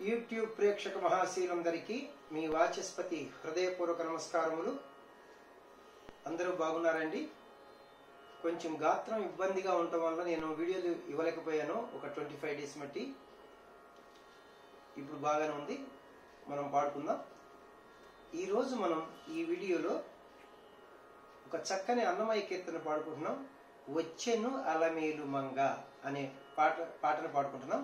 YouTube ప్రేక్షక మహాశీలందరికీ మీ వాచస్పతి హృదయపూర్వక నమస్కారములు. అందరూ బాగున్నారండి? కొంచెం గాత్రం ఇబ్బందిగా ఉండటం వల్ల నేను వీడియోలు ఇవ్వలేకపోయాను ఒక 25 డేస్ మట్టి. ఇప్పుడు బాగానే ఉంది, మనం పాడుకుందాం. ఈరోజు మనం ఈ వీడియోలో ఒక చక్కని అన్నమయ్య కీర్తన పాడుకుంటున్నాం. వచ్చెను అలమేలు మంగ అనే పాటను పాడుకుంటున్నాం.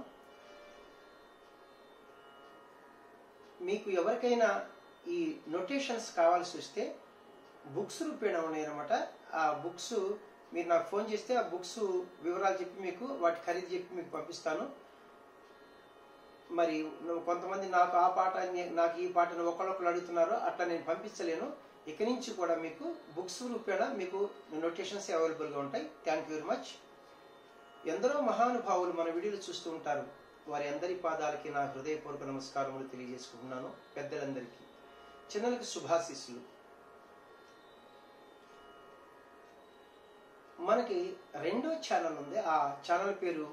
మీకు ఎవరికైనా ఈ నోటేషన్స్ కావాల్సి వస్తే బుక్స్ రూపేణ ఉన్నాయన్నమాట. ఆ బుక్స్ మీరు నాకు ఫోన్ చేస్తే ఆ బుక్స్ వివరాలు చెప్పి మీకు వాటి ఖరీదు చెప్పి మీకు పంపిస్తాను. మరి కొంతమంది నాకు ఆ పాట నాకు ఈ పాటను ఒకళ్ళొకళ్ళు అడుగుతున్నారు, అట్లా నేను పంపించలేను. ఇక నుంచి కూడా మీకు బుక్స్ రూపేణ మీకు నోటేషన్స్ అవైలబుల్గా ఉంటాయి. Thank you very much. ఎందరో మహానుభావులు మన వీడియోలు చూస్తూ ఉంటారు. వారి అందరి పాదాలకి నా హృదయపూర్వక నమస్కారములు తెలియజేసుకుంటున్నాను. పెద్దలందరికీ, చిన్నలకు శుభాశీస్సులు. మనకి రెండో ఛానల్ ఉంది. ఆ ఛానల్ పేరు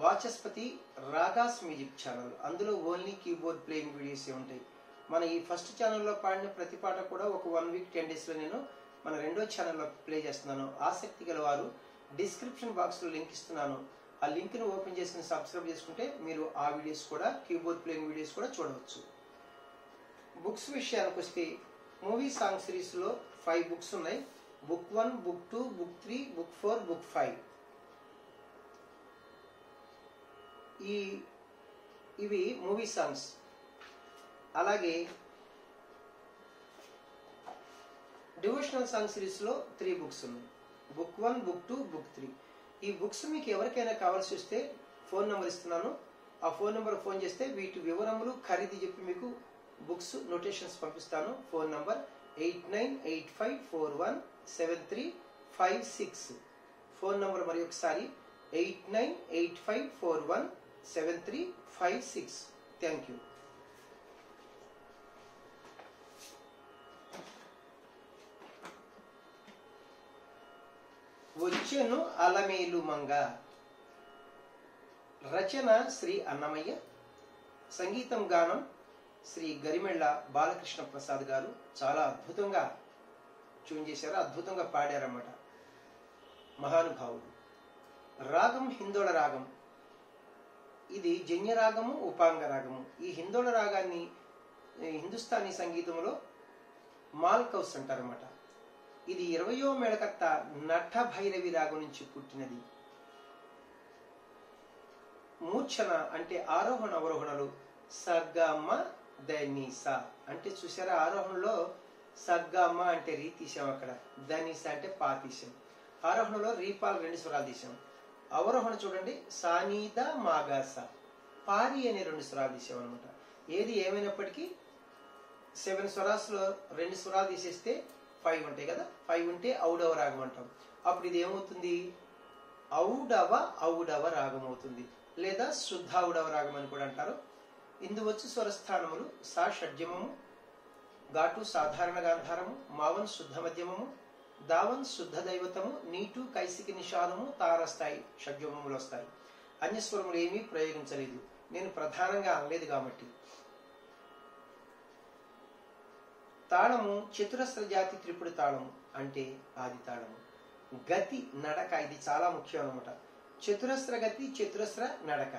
వాచస్పతి రాగాస్ మ్యూజిక్ ఛానల్. అందులో ఓన్లీ కీబోర్డ్ ప్లేయింగ్ వీడియోస్ ఉంటాయి. మన ఈ ఫస్ట్ ఛానల్లో పాడిన ప్రతి పాట కూడా ఒక 1 వీక్ 10 డేస్లో నేను మన రెండో ఛానల్లో ప్లే చేస్తున్నాను. ఆసక్తి గల వారు డిస్క్రిప్షన్ బాక్స్లో లింక్ ఇస్తున్నాను. ఆ లింక్ను ఓపెన్ చేసుకుని సబ్స్క్రైబ్ చేసుకుంటే మీరు ఆ వీడియోస్ కూడా, కీబోర్డ్ ప్లేయింగ్ వీడియోస్ కూడా చూడవచ్చు. బుక్స్ విషయానికి వస్తే మూవీ సాంగ్ సిరీస్లో 5 బుక్స్ ఉన్నాయి. Book 1, book 2, book 3, book 4, book 5. ఇవి మూవీ సాంగ్స్. అలాగే డివోషనల్ సాంగ్ సిరీస్లో 3 బుక్స్ ఉన్నాయి. Book 1, book 2, book 3. ఈ బుక్స్ మీకు ఎవరికైనా కావాల్సి వస్తే ఫోన్ నెంబర్ ఇస్తున్నాను. ఆ ఫోన్ నెంబర్ ఫోన్ చేస్తే వీటి వివరములు ఖరీదు చెప్పి మీకు బుక్స్ నోటేషన్స్ పంపిస్తాను. Phone number 8985417356. ఫోన్ నెంబర్ మరి ఒకసారి 8985417356. Thank you. వచ్చెను అలమేలు మంగ. రచన శ్రీ అన్నమయ్య, సంగీతం గానం శ్రీ గరిమెళ్ళ బాలకృష్ణ ప్రసాద్ గారు. చాలా అద్భుతంగా ట్యూన్ చేశారు, అద్భుతంగా పాడారన్నమాట. మహానుభావుడు. రాగం హిందోళ రాగం. ఇది జన్య రాగము, ఉపాంగ రాగము. ఈ హిందోళ రాగాన్ని హిందుస్థానీ సంగీతంలో మాల్కౌస్ అంటారన్నమాట. ఇది 20వ మేళకర్త నట్ట భైరవి రాగం నుంచి పుట్టినది. మూర్ఛన అంటే ఆరోహణ అవరోహణలు సగ్గమ్మ దనీస అంటే చూసారా, ఆరోహణలో సగ్గమ్మ అంటే రీ తీసాం, అక్కడ దనీస అంటే పా తీసాం. ఆరోహణలో రీపాలు 2 స్వరాలు తీసాం. అవరోహణ చూడండి, సానీద మాగాస పారి అనే 2 స్వరాలు తీసాం అనమాట. ఏది ఏమైనప్పటికీ 7 స్వరాస్లో 2 స్వరాలు తీసేస్తే 5 ఉంటాయి కదా. 5 ఉంటే ఔడవ రాగం అంటాం. అప్పుడు ఇది ఏమవుతుంది? ఔడవ రాగం అవుతుంది, లేదా శుద్ధ ఔడవ రాగం అని కూడా అంటారు. ఇందువచ్చు స్వరస్థానములు సా షడ్జమము, ఘాటు సాధారణ గాంధారము, మావన్ శుద్ధ మధ్యమము, దావన్ శుద్ధ దైవతము, నీటు కైసికి నిషాదము, తారస్థాయి షడ్జమములు వస్తాయి. అన్యస్వరములు ఏమీ ప్రయోగించలేదు, నేను ప్రధానంగా అనలేదు కాబట్టి. తాళము చతురస్ర జాతి త్రిపుడి తాళము అంటే ఆది తాళము. గతి నడక, ఇది చాలా ముఖ్యం అనమాట. చతురస్ర గతి, చతురస్ర నడక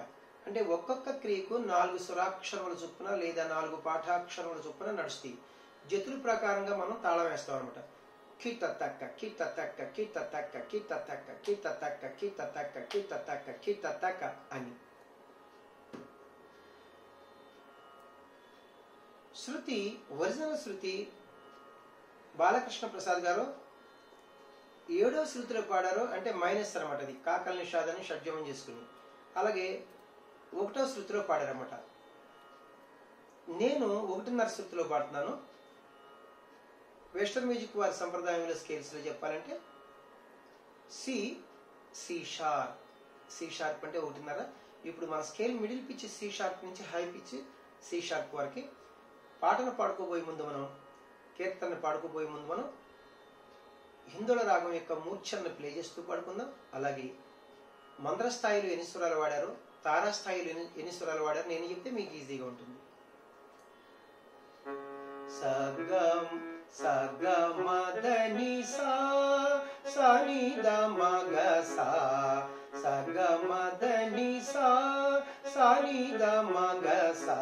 అంటే ఒక్కొక్క క్రియకు 4 స్వరాక్షరముల చొప్పున లేదా 4 పాఠాక్షరముల చొప్పున నడుస్తాయి. జతుల ప్రకారంగా మనం తాళం వేస్తాం అనమాట. కిట తక్క కిట తక్క కిట తక్క కిట తక్క కిట తక్క కిట తక్క కిట తక్క కిట తక్క అని. శృతి, ఒరిజినల్ శృతి బాలకృష్ణ ప్రసాద్ గారు 7వ శృతిలో పాడారు, అంటే మైనస్ అనమాట. అది కాకల నిషాదాన్ని షడ్జమం చేసుకుని. అలాగే 1వ శృతిలో పాడారన్నమాట. నేను 1.5 శృతిలో పాడుతున్నాను. వెస్టర్న్ మ్యూజిక్ వారి సంప్రదాయంలో స్కేల్స్ లో చెప్పాలంటే సి షార్ప్ అంటే 1.5. ఇప్పుడు మన scale middle pitch C sharp నుంచి హై పిచ్ సి షార్ప్ వరకు. పాటను పాడుకోబోయే ముందు మనం, కీర్తన పాడుకోబోయే ముందు మనం హిందోళ రాగం యొక్క మూర్ఛను ప్లే చేస్తూ పాడుకుందాం. అలాగే మంద్ర స్థాయిలో ఎన్ని స్వరాలు వాడారో తారాస్థాయిలో ఎన్ని స్వరాలు వాడారు నేను చెప్తే మీకు ఈజీగా ఉంటుంది. సగం సగమదని సా సని ద మగ సా సగమదని సా సని ద మగ సా.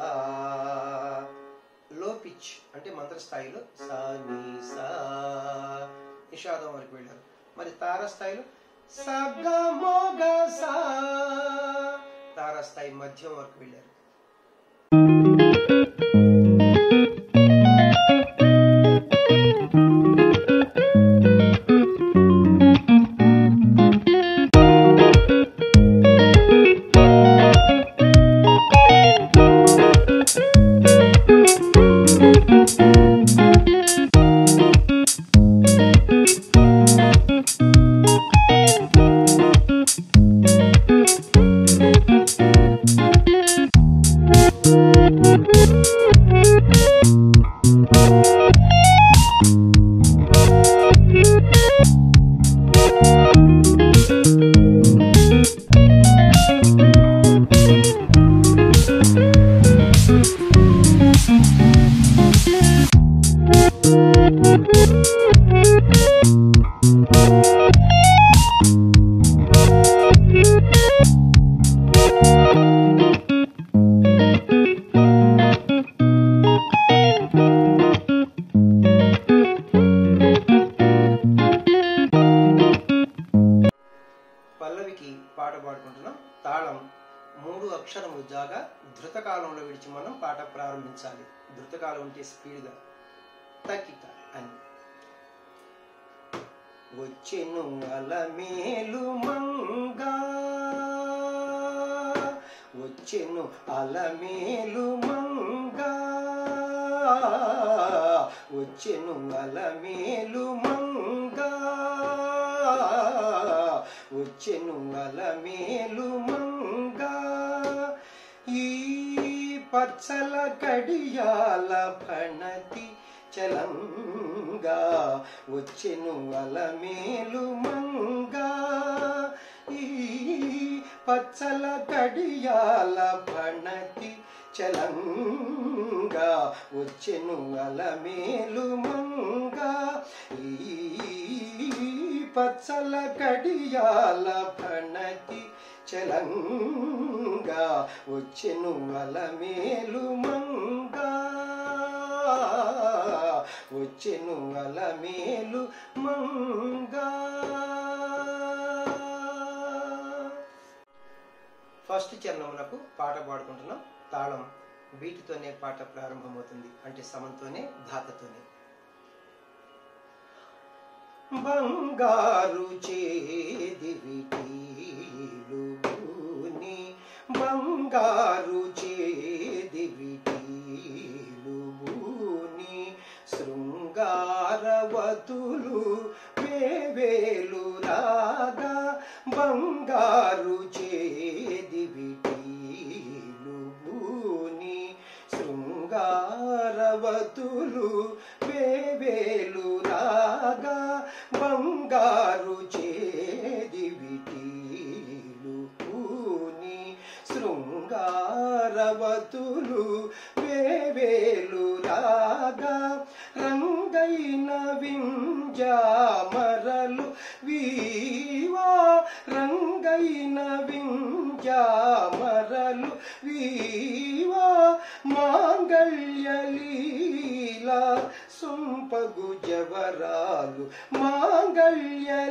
లో పిచ్ అంటే మంత్రస్థాయిలో సని సా నిషాదం వరకు వెళ్ళారు. మరి తారాస్థాయిలో సగమగ సా తారాస్థాయి మధ్యం వరకు వెళ్ళారు. పల్లవికి పాట పాడుకుంటున్నాం. తాళం 3 అక్షరములు జాగా ధృతకాలంలో విడిచి మనం పాట ప్రారంభించాలి. ధృతకాలం అంటే స్పీడ్గా తకిట అని. వచ్చెను అలమేలు మంగా వచ్చెను అలమేలు మంగా వచ్చెను అలమేలు మంగా వచ్చెను అలమేలు మంగా ఈ పచ్చల కడియాల ఫణతి చలంగా వచ్చెను అలమేలు మంగా ఈ పచ్చల కడియాల ఫణతి చలంగా వచ్చెను అలమేలు మంగా ఈ పచ్చల కడియాల ఫణతి చలంగా వచ్చెను అలమేలు మంగా వచ్చెను అలమేలు మంగా. ఫస్ట్ చరణమునకు పాట పాడుకుంటున్నాం. తాళం బీటుతోనే పాట ప్రారంభమవుతుంది, అంటే సమంతోనే ధాతతోనే. బంగారు చేది విటీలుని బంగారు చేది విటీలుని శృంగారవతులు వేవేలు రాగా బంగారు చేది విటీలుని శృంగారవతులు వేవేలు రాగా బంగారు చేది విటీలుని శృంగారవతులు వేవేలు రాగా రంగైన వింజామరలు వీవా రంగైన వింజామరలు వీవా మాంగళ్యలీలా సొంపగు జవరాలు మాంగళ్యలీలా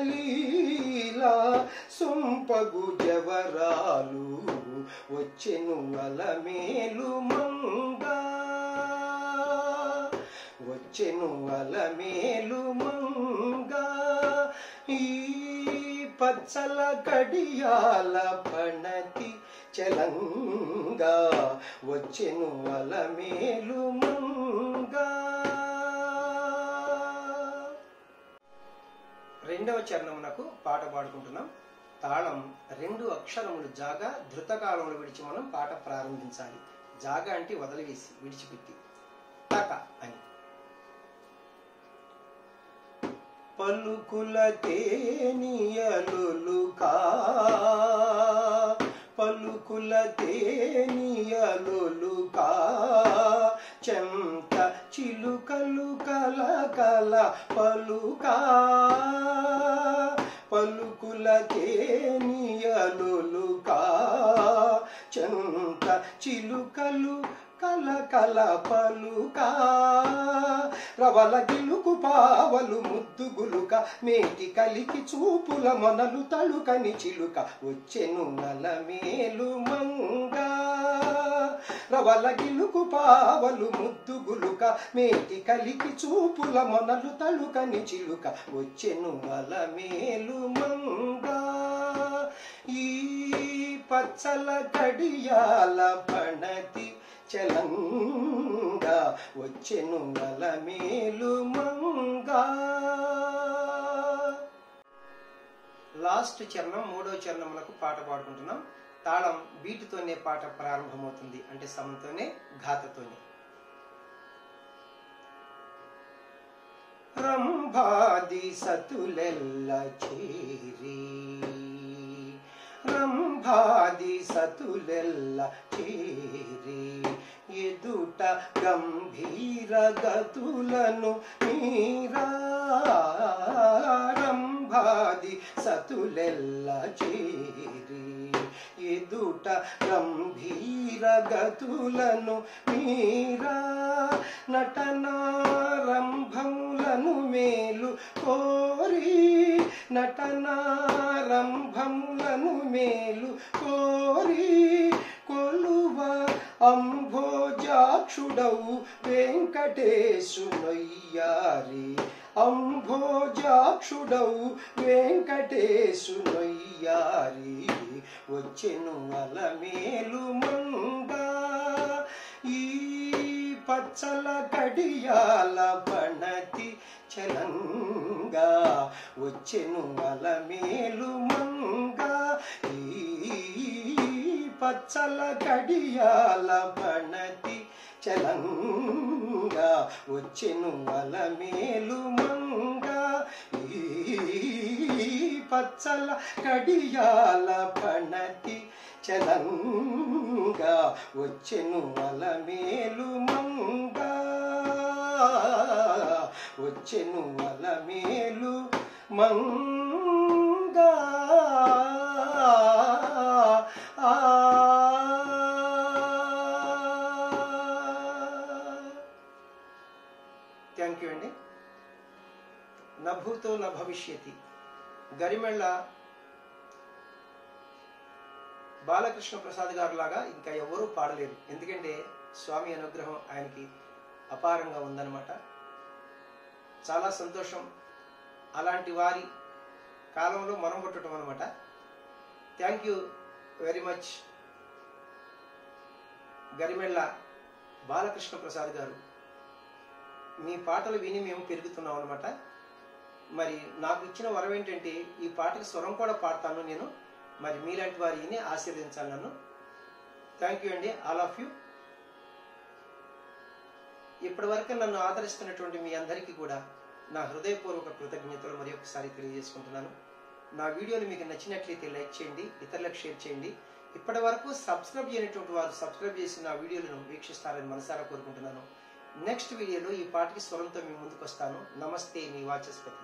సొంపగు జవరాలు వచ్చెను అలమేలు మంగా వచ్చెను అలమేలు మంగా ఈ పచ్చల కడియాల ఫణతి చలంగా వచ్చెను అలమేలు మంగా. రెండవ చరణమునకు పాట పాడుకుంటున్నాం. తాళం 2 అక్షరములు జాగా ధృతకాలంలో విడిచి మనం పాట ప్రారంభించాలి. జాగా అంటే వదిలివేసి విడిచిపెట్టి తక అని. పలుకుల తేనియలుకా పలుకుల తేనియలులుకా చెంత చిలుకలు కలకల పలుకా పలుకుల తేనియలులుకా చెంత చిలుకలు కలకల పలుకా రవల గిలుకు పావలు ముద్దుగులుక మేటి కలికి చూపుల మొనలు తళుకని చిలుక వచ్చెను నలమేలు మంగా రవల గిలుకు పావలు ముద్దుగులుక మేటి కలికి చూపుల మొనలు తళుకని చిలుక వచ్చెను నలమేలు మంగా ఈ పచ్చల కడియాల పణతి చలంగా వచ్చెను నలమేలు మంగా. లాస్ట్ చరణం మూడో చరణములకు పాట పాడుకుంటున్నాం. తాళం బీటుతోనే పాట ప్రారంభమవుతుంది, అంటే సమంతోనే ఘాతతోనే. రంభాది సతులెల్ల చేరి రంభాది సతులెల్ల చేరి ఎదుట గంభీర గతులను మీరా రంభాది సతులెల్ల చేరి ఎదుట గంభీర గతులను మీరా నటనారంభములను మేలు కోరి నటనారంభములను మేలు కోరి కొలువ అంభోజాక్షుడవు వెంకటేశునొయ్యారి అంభోజాక్షుడవు వెంకటేశునొయ్యారి వచ్చెను అలమేలు మంగా ఈ పచ్చల కడియాల పణతి చలంగా వచ్చెను అలమేలు మంగా ఈ పచ్చల కడియాల పణతి చలంగా వచ్చెను అలమేలు మంగా ఈ పచ్చల కడియాల పణతి చలంగా వచ్చెను అలమేలు మంగా వచ్చెను అలమేలు మంగా. థ్యాంక్ యూ అండి. నభూతో న భవిష్యతి గరిమెళ్ళ బాలకృష్ణ ప్రసాద్ గారు లాగా ఇంకా ఎవరూ పాడలేరు, ఎందుకంటే స్వామి అనుగ్రహం ఆయనకి అపారంగా ఉందన్నమాట. చాలా సంతోషం అలాంటి వారి కాలంలో మనం పుట్టడం అనమాట. Thank you very much Garimella Balakrishna Prasad గారు. మీ పాటలు విని మేము పెరుగుతున్నాం అనమాట. మరి నాకు ఇచ్చిన వరం ఏంటంటే ఈ పాటకి స్వరం కూడా పాడతాను నేను. మరి మీలాంటి వారిని ఆశీర్వదించాలి నన్ను. థ్యాంక్ యూ అండి, ఆల్ ఆఫ్ యూ. ఇప్పటి వరకు నన్ను ఆదరిస్తున్నటువంటి మీ అందరికీ కూడా నా హృదయపూర్వక కృతజ్ఞతలు మరి ఒకసారి తెలియజేసుకుంటున్నాను. నా వీడియోలు మీకు నచ్చినట్లయితే లైక్ చేయండి, ఇతరులకు షేర్ చేయండి. ఇప్పటి వరకు సబ్స్క్రైబ్ చేయనటువంటి వారు సబ్స్క్రైబ్ చేసి నా వీడియోలను వీక్షిస్తారని మనసారా కోరుకుంటున్నాను. నెక్స్ట్ వీడియోలో ఈ పాటకి స్వరంతో మీ ముందుకు వస్తాను. నమస్తే, మీ వాచస్పతి.